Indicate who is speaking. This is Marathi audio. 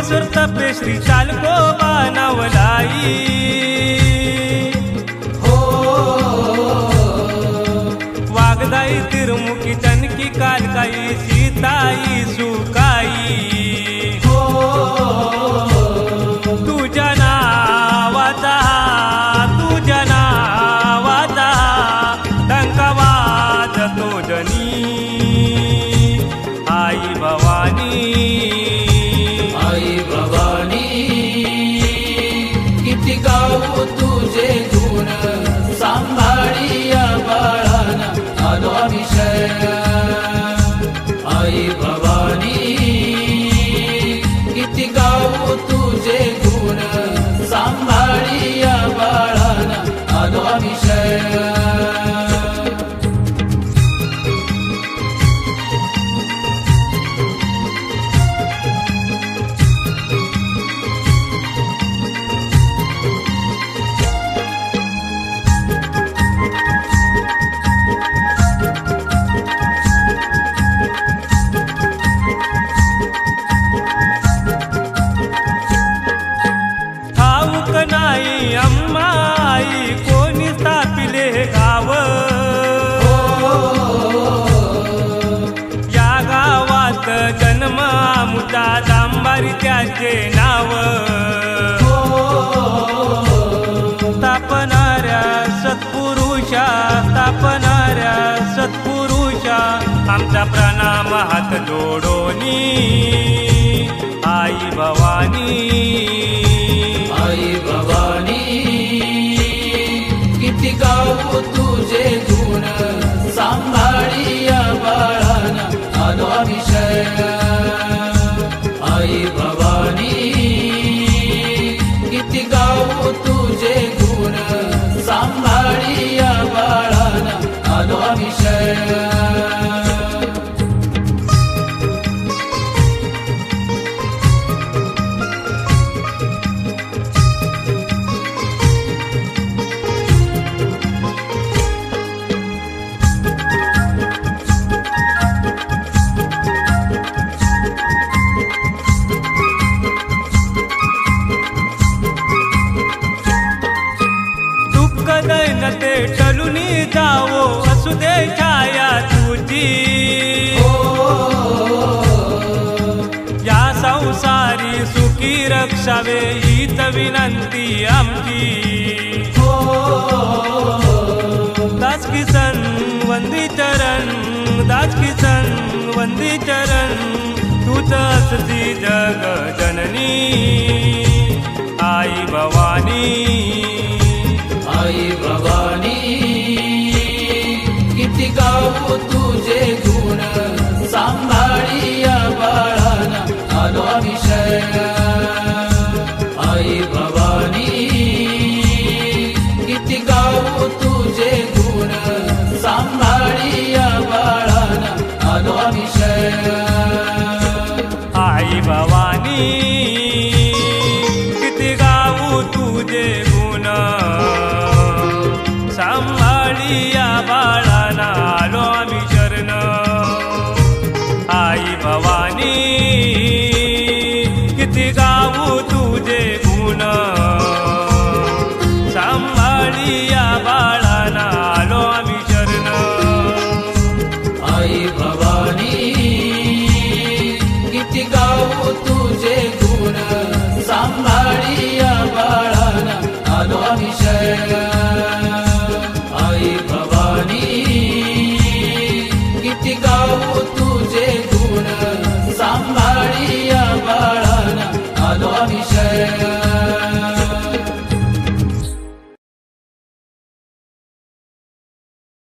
Speaker 1: सोमेश्वर तपे श्री चालकोबा नवलाई वागदाई तिरुमुखी तनकी कालकाई सीताई सुकाई तुझ्या नावाचा डंका वाजतो जनी आई भवानी
Speaker 2: किती गाऊ तुझे गुण सांभाळी या बाळाना आलो विषय आई भवानी किती गाऊ तुझे गुण सांभाळी या बाळाना आलो विषय
Speaker 1: नाही अम्माई कोणी स्थापिले गाव या गावात जन्म आमुचा दांबारी त्याचे नाव स्थापणाऱ्या सत्पुरुषा आमचा प्रणाम हात जोडोनी आई भवानी
Speaker 2: किती गाऊ तुझे गुण सांभाळी या बाळाना आलो विषय आई भवानी किती गाऊ तुझे गुण सांभाळी या बाळाना आलो विषय
Speaker 1: दैनते टलुनी जावो असू दे छाया तुझी या संसारी सुखी रक्षावे हीच विनंती आमची दास किसन वंदी चरण तूच असती जग जननी आई भवानी
Speaker 2: किती गाऊ तुझे